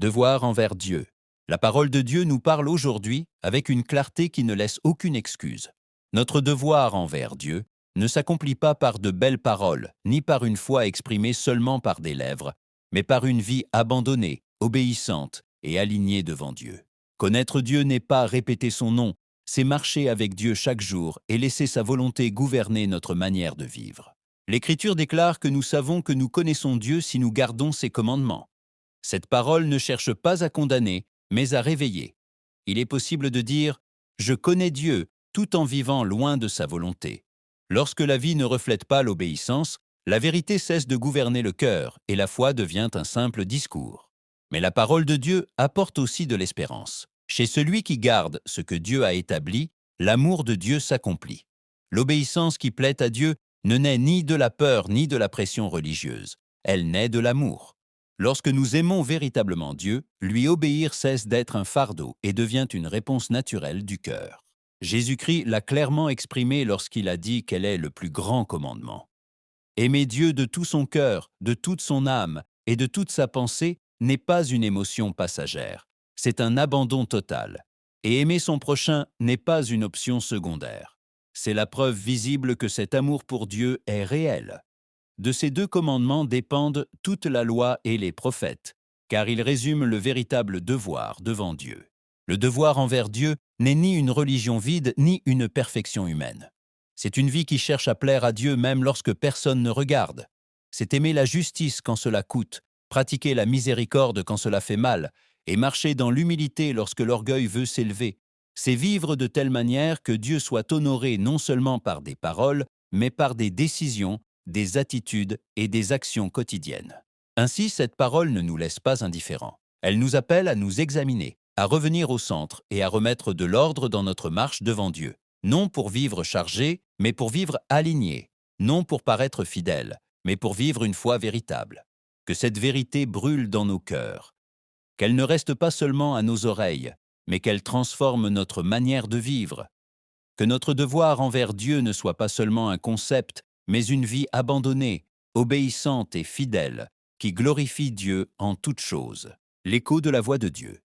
Devoir envers Dieu. La parole de Dieu nous parle aujourd'hui avec une clarté qui ne laisse aucune excuse. Notre devoir envers Dieu ne s'accomplit pas par de belles paroles, ni par une foi exprimée seulement par des lèvres, mais par une vie abandonnée, obéissante et alignée devant Dieu. Connaître Dieu n'est pas répéter son nom, c'est marcher avec Dieu chaque jour et laisser sa volonté gouverner notre manière de vivre. L'Écriture déclare que nous savons que nous connaissons Dieu si nous gardons ses commandements. Cette parole ne cherche pas à condamner, mais à réveiller. Il est possible de dire « Je connais Dieu » tout en vivant loin de sa volonté. Lorsque la vie ne reflète pas l'obéissance, la vérité cesse de gouverner le cœur et la foi devient un simple discours. Mais la parole de Dieu apporte aussi de l'espérance. Chez celui qui garde ce que Dieu a établi, l'amour de Dieu s'accomplit. L'obéissance qui plaît à Dieu ne naît ni de la peur ni de la pression religieuse. Elle naît de l'amour. Lorsque nous aimons véritablement Dieu, lui obéir cesse d'être un fardeau et devient une réponse naturelle du cœur. Jésus-Christ l'a clairement exprimé lorsqu'il a dit quel est le plus grand commandement. Aimer Dieu de tout son cœur, de toute son âme et de toute sa pensée n'est pas une émotion passagère, c'est un abandon total. Et aimer son prochain n'est pas une option secondaire. C'est la preuve visible que cet amour pour Dieu est réel. De ces deux commandements dépendent toute la loi et les prophètes, car ils résument le véritable devoir devant Dieu. Le devoir envers Dieu n'est ni une religion vide, ni une perfection humaine. C'est une vie qui cherche à plaire à Dieu même lorsque personne ne regarde. C'est aimer la justice quand cela coûte, pratiquer la miséricorde quand cela fait mal, et marcher dans l'humilité lorsque l'orgueil veut s'élever. C'est vivre de telle manière que Dieu soit honoré non seulement par des paroles, mais par des décisions, des attitudes et des actions quotidiennes. Ainsi, cette parole ne nous laisse pas indifférents. Elle nous appelle à nous examiner, à revenir au centre et à remettre de l'ordre dans notre marche devant Dieu. Non pour vivre chargé, mais pour vivre aligné. Non pour paraître fidèle, mais pour vivre une foi véritable. Que cette vérité brûle dans nos cœurs. Qu'elle ne reste pas seulement à nos oreilles, mais qu'elle transforme notre manière de vivre. Que notre devoir envers Dieu ne soit pas seulement un concept, mais une vie abandonnée, obéissante et fidèle, qui glorifie Dieu en toutes choses. L'écho de la voix de Dieu.